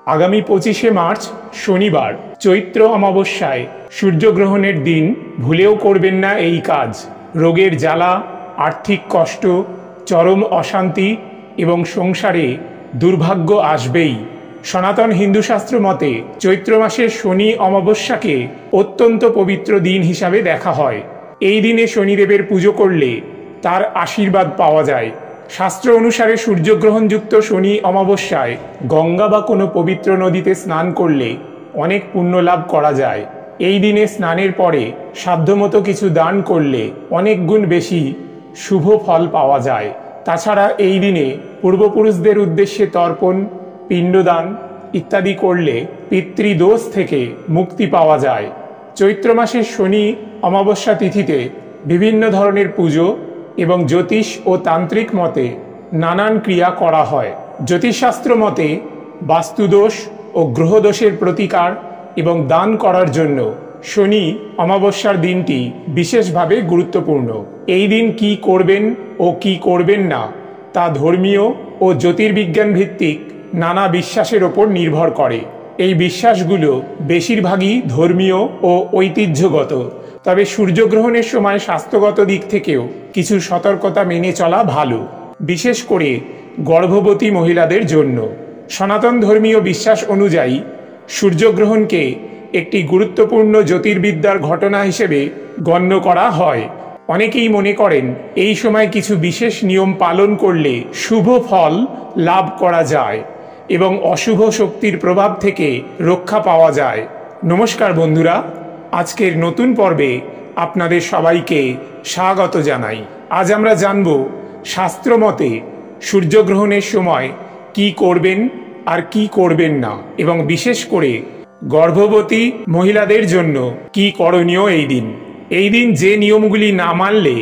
আগামী 25শে মার্চ শনিবার চৈত্র অমাবস্যায় সূর্যগ্রহণের দিন ভুলেও করবেন না এই কাজ। রোগের জ্বালা, আর্থিক কষ্ট, চরম অশান্তি এবং সংসারে দুর্ভাগ্য আসবেই। সনাতন হিন্দু শাস্ত্র মতে চৈত্র মাসের শনি অমাবস্যাকে অত্যন্ত পবিত্র দিন হিসাবে দেখা হয়। এই দিনে শনিদেবের পুজো করলে তার আশীর্বাদ পাওয়া যায়। শাস্ত্র অনুসারে সূর্যগ্রহণযুক্ত শনি অমাবস্যায় গঙ্গা বা কোনো পবিত্র নদীতে স্নান করলে অনেক পুণ্য লাভ করা যায়। এই দিনে স্নানের পরে সাধ্যমতো কিছু দান করলে অনেক গুণ বেশি শুভ ফল পাওয়া যায়। তাছাড়া এই দিনে পূর্বপুরুষদের উদ্দেশ্যে তর্পণ, পিণ্ডদান ইত্যাদি করলে পিতৃদোষ থেকে মুক্তি পাওয়া যায়। চৈত্র মাসের শনি অমাবস্যা তিথিতে বিভিন্ন ধরনের পুজো এবং জ্যোতিষ ও তান্ত্রিক মতে নানান ক্রিয়া করা হয়। জ্যোতিষশাস্ত্র মতে বাস্তুদোষ ও গ্রহদোষের প্রতিকার এবং দান করার জন্য শনি অমাবস্যার দিনটি বিশেষভাবে গুরুত্বপূর্ণ। এই দিন কি করবেন ও কি করবেন না তা ধর্মীয় ও জ্যোতির্বিজ্ঞান ভিত্তিক নানা বিশ্বাসের ওপর নির্ভর করে। এই বিশ্বাসগুলো বেশিরভাগই ধর্মীয় ও ঐতিহ্যগত, তবে সূর্যগ্রহণের সময় স্বাস্থ্যগত দিক থেকেও কিছু সতর্কতা মেনে চলা ভালো, বিশেষ করে গর্ভবতী মহিলাদের জন্য। সনাতন ধর্মীয় বিশ্বাস অনুযায়ী সূর্যগ্রহণকে একটি গুরুত্বপূর্ণ জ্যোতির্বিদ্যার ঘটনা হিসেবে গণ্য করা হয়। অনেকেই মনে করেন এই সময় কিছু বিশেষ নিয়ম পালন করলে শুভ ফল লাভ করা যায় এবং অশুভ শক্তির প্রভাব থেকে রক্ষা পাওয়া যায়। নমস্কার বন্ধুরা, আজকের নতুন পর্বে আপনাদের সবাইকে স্বাগত জানাই। আজ আমরা জানব শাস্ত্রমতে সূর্যগ্রহণের সময় কি করবেন আর কি করবেন না, এবং বিশেষ করে গর্ভবতী মহিলাদের জন্য কি করণীয় এই দিন। এই দিন যে নিয়মগুলি না মানলে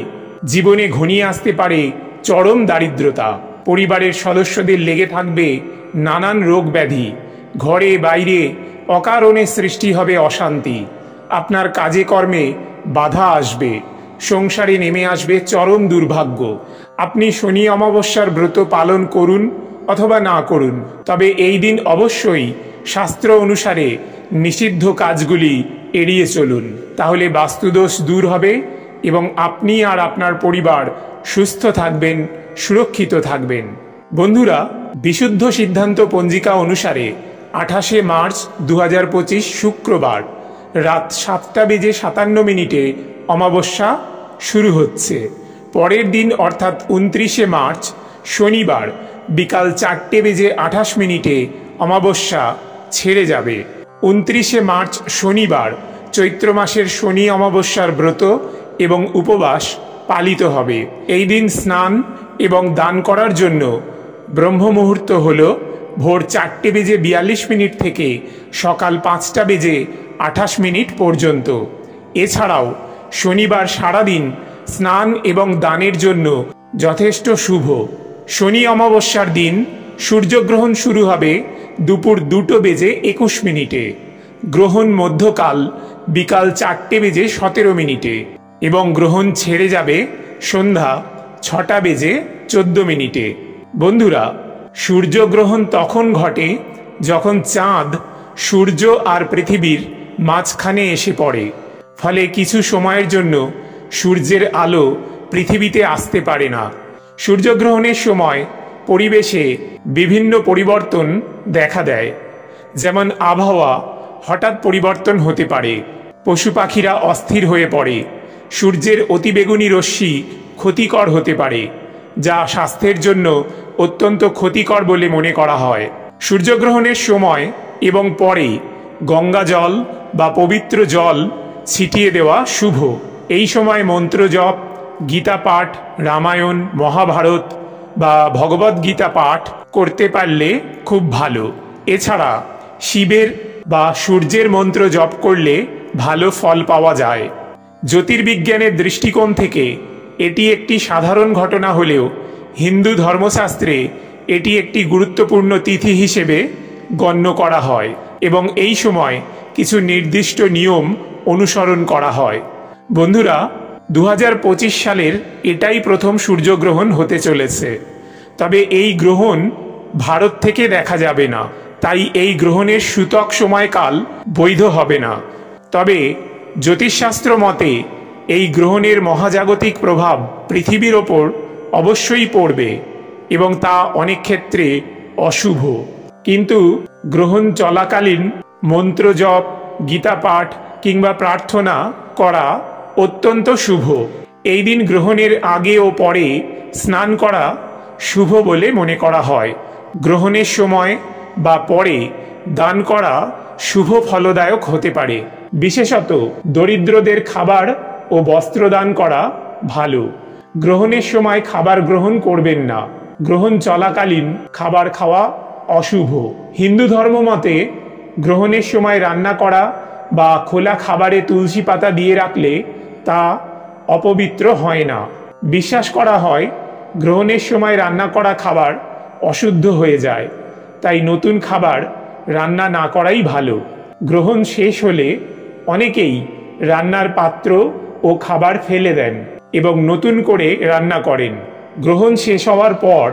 জীবনে ঘনিয়ে আসতে পারে চরম দারিদ্রতা, পরিবারের সদস্যদের লেগে থাকবে নানান রোগ ব্যাধি, ঘরে বাইরে অকারণে সৃষ্টি হবে অশান্তি, আপনার কাজে কর্মে বাধা আসবে, সংসারে নেমে আসবে চরম দুর্ভাগ্য। আপনি শনি অমাবস্যার ব্রত পালন করুন অথবা না করুন, তবে এই দিন অবশ্যই শাস্ত্র অনুসারে নিষিদ্ধ কাজগুলি এড়িয়ে চলুন। তাহলে বাস্তুদোষ দূর হবে এবং আপনি আর আপনার পরিবার সুস্থ থাকবেন, সুরক্ষিত থাকবেন। বন্ধুরা, বিশুদ্ধ সিদ্ধান্ত পঞ্জিকা অনুসারে 28শে মার্চ 2025 শুক্রবার রাত 7:57 অমাবস্যা শুরু হচ্ছে। পরের দিন অর্থাৎ 29শে মার্চ শনিবার বিকাল 4:28 অমাবস্যা ছেড়ে যাবে। 29শে মার্চ শনিবার চৈত্র মাসের শনি অমাবস্যার ব্রত এবং উপবাস পালিত হবে। এই দিন স্নান এবং দান করার জন্য ব্রহ্ম মুহূর্ত হল ভোর 4:42 থেকে সকাল 5:28 পর্যন্ত। এছাড়াও শনিবার সারাদিন স্নান এবং দানের জন্য যথেষ্ট শুভ। শনি অমাবস্যার দিন সূর্যগ্রহণ শুরু হবে দুপুর 2:21। গ্রহণ মধ্যকাল বিকাল 4:17 এবং গ্রহণ ছেড়ে যাবে সন্ধ্যা 6:14। বন্ধুরা, সূর্যগ্রহণ তখন ঘটে যখন চাঁদ সূর্য আর পৃথিবীর মাঝখানে এসে পড়ে, ফলে কিছু সময়ের জন্য সূর্যের আলো পৃথিবীতে আসতে পারে না। সূর্যগ্রহণের সময় পরিবেশে বিভিন্ন পরিবর্তন দেখা দেয়, যেমন আবহাওয়া হঠাৎ পরিবর্তন হতে পারে, পশু পাখিরা অস্থির হয়ে পড়ে, সূর্যের অতিবেগুনি রশ্মি ক্ষতিকর হতে পারে, যা স্বাস্থ্যের জন্য অত্যন্ত ক্ষতিকর বলে মনে করা হয়। সূর্যগ্রহণের সময় এবং পরে গঙ্গা জল বা পবিত্র জল ছিটিয়ে দেওয়া শুভ। এই সময় মন্ত্র জপ, গীতা পাঠ, রামায়ণ, মহাভারত বা ভগবদ গীতা পাঠ করতে পারলে খুব ভালো। এছাড়া শিবের বা সূর্যের মন্ত্র জপ করলে ভালো ফল পাওয়া যায়। জ্যোতির্বিজ্ঞানের দৃষ্টিকোণ থেকে এটি একটি সাধারণ ঘটনা হলেও হিন্দু ধর্মশাস্ত্রে এটি একটি গুরুত্বপূর্ণ তিথি হিসেবে গণ্য করা হয় এবং এই সময় কিছু নির্দিষ্ট নিয়ম অনুসরণ করা হয়। বন্ধুরা, 2025 সালের এটাই প্রথম সূর্যগ্রহণ হতে চলেছে। তবে এই গ্রহণ ভারত থেকে দেখা যাবে না, তাই এই গ্রহণের সূতক সময়কাল বৈধ হবে না। তবে জ্যোতিষশাস্ত্র মতে এই গ্রহণের মহাজাগতিক প্রভাব পৃথিবীর ওপর অবশ্যই পড়বে এবং তা অনেক ক্ষেত্রে অশুভ। কিন্তু গ্রহণ চলাকালীন মন্ত্র জপ, গীতা পাঠ কিংবা প্রার্থনা করা অত্যন্ত শুভ। এই দিন গ্রহণের আগে ও পরে স্নান করা শুভ বলে মনে করা হয়। গ্রহণের সময় বা পরে দান করা শুভ ফলদায়ক হতে পারে। বিশেষত দরিদ্রদের খাবার ও বস্ত্র দান করা ভালো। গ্রহণের সময় খাবার গ্রহণ করবেন না। গ্রহণ চলাকালীন খাবার খাওয়া অশুভ। হিন্দু ধর্ম মতে গ্রহণের সময় রান্না করা বা খোলা খাবারে তুলসী পাতা দিয়ে রাখলে তা অপবিত্র হয় না। বিশ্বাস করা হয় গ্রহণের সময় রান্না করা খাবার অশুদ্ধ হয়ে যায়, তাই নতুন খাবার রান্না না করাই ভালো। গ্রহণ শেষ হলে অনেকেই রান্নার পাত্র ও খাবার ফেলে দেন এবং নতুন করে রান্না করেন। গ্রহণ শেষ হওয়ার পর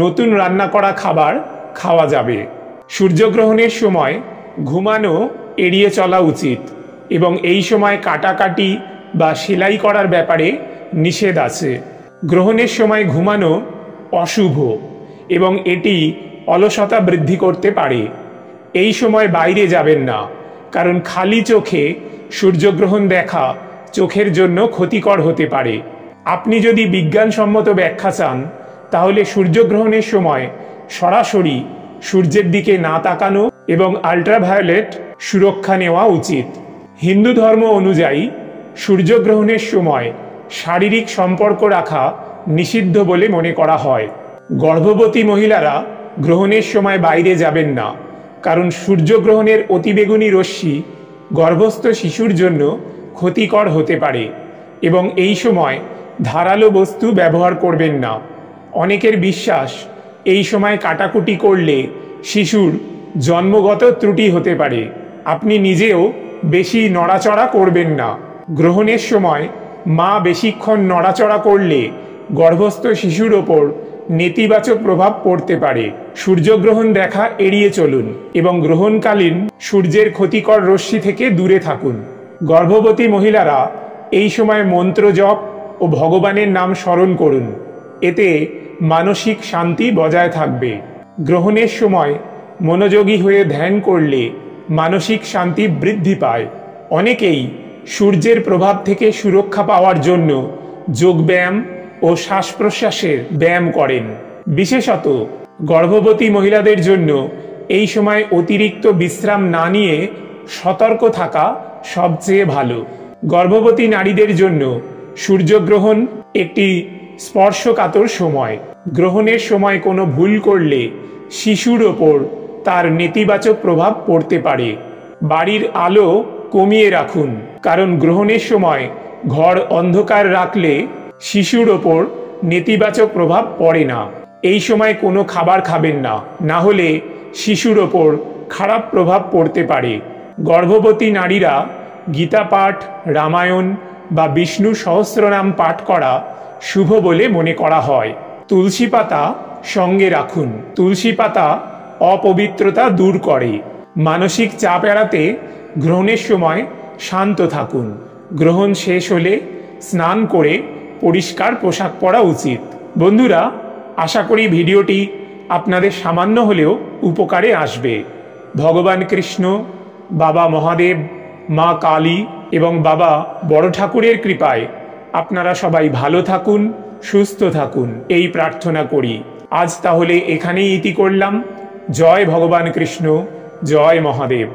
নতুন রান্না করা খাবার খাওয়া যাবে। সূর্যগ্রহণের সময় ঘুমানো এড়িয়ে চলা উচিত এবং এই সময় কাটাকাটি বা সেলাই করার ব্যাপারে নিষেধ আছে। গ্রহণের সময় ঘুমানো অশুভ এবং এটি অলসতা বৃদ্ধি করতে পারে। এই সময় বাইরে যাবেন না, কারণ খালি চোখে সূর্যগ্রহণ দেখা চোখের জন্য ক্ষতিকর হতে পারে। আপনি যদি বিজ্ঞানসম্মত ব্যাখ্যা চান তাহলে সূর্যগ্রহণের সময় সরাসরি সূর্যের দিকে না তাকানো এবং আল্ট্রাভায়োলেট সুরক্ষা নেওয়া উচিত। হিন্দু ধর্ম অনুযায়ী সূর্যগ্রহণের সময় শারীরিক সম্পর্ক রাখা নিষিদ্ধ বলে মনে করা হয়। গর্ভবতী মহিলারা গ্রহণের সময় বাইরে যাবেন না, কারণ সূর্যগ্রহণের অতিবেগুনি রশ্মি গর্ভস্থ শিশুর জন্য ক্ষতিকর হতে পারে এবং এই সময় ধারালো বস্তু ব্যবহার করবেন না। অনেকের বিশ্বাস এই সময় কাটাকুটি করলে শিশুর জন্মগত ত্রুটি হতে পারে। আপনি নিজেও বেশি নড়াচড়া করবেন না। গ্রহণের সময় মা বেশিক্ষণ নড়াচড়া করলে গর্ভস্থ শিশুর ওপর নেতিবাচক প্রভাব পড়তে পারে। সূর্যগ্রহণ দেখা এড়িয়ে চলুন এবং গ্রহণকালীন সূর্যের ক্ষতিকর রশ্মি থেকে দূরে থাকুন। গর্ভবতী মহিলারা এই সময় মন্ত্র জপ ও ভগবানের নাম স্মরণ করুন, এতে মানসিক শান্তি বজায় থাকবে। গ্রহণের সময় মনোযোগী হয়ে ধ্যান করলে মানসিক শান্তি বৃদ্ধি পায়। অনেকেই সূর্যের প্রভাব থেকে সুরক্ষা পাওয়ার জন্য যোগব্যায়াম ও শ্বাস প্রশ্বাসের ব্যায়াম করেন। বিশেষত গর্ভবতী মহিলাদের জন্য এই সময় অতিরিক্ত বিশ্রাম না নিয়ে সতর্ক থাকা সবচেয়ে ভালো। গর্ভবতী নারীদের জন্য সূর্যগ্রহণ একটি স্পর্শকাতর সময়। গ্রহণের সময় কোনো ভুল করলে শিশুর ওপর তার নেতিবাচক প্রভাব পড়তে পারে। বাড়ির আলো কমিয়ে রাখুন, কারণ গ্রহণের সময় ঘর অন্ধকার রাখলে শিশুর ওপর নেতিবাচক প্রভাব পড়ে না। এই সময় কোনো খাবার খাবেন না, না হলে শিশুর ওপর খারাপ প্রভাব পড়তে পারে। গর্ভবতী নারীরা গীতা পাঠ, রামায়ণ বা বিষ্ণু সহস্রনাম পাঠ করা শুভ বলে মনে করা হয়। তুলসী পাতা সঙ্গে রাখুন। তুলসী পাতা অপবিত্রতা দূর করে। মানসিক চাপ এড়াতে গ্রহণের সময় শান্ত থাকুন। গ্রহণ শেষ হলে স্নান করে পরিষ্কার পোশাক পরা উচিত। বন্ধুরা, আশা করি ভিডিওটি আপনাদের সামান্য হলেও উপকারে আসবে। ভগবান কৃষ্ণ, বাবা মহাদেব, মা কালী এবং বাবা বড় ঠাকুরের কৃপায় আপনারা সবাই ভালো থাকুন, সুস্থ থাকুন, এই প্রার্থনা করি। আজ তাহলে এখানেই ইতি করলাম। জয় ভগবান কৃষ্ণ, জয় মহাদেব।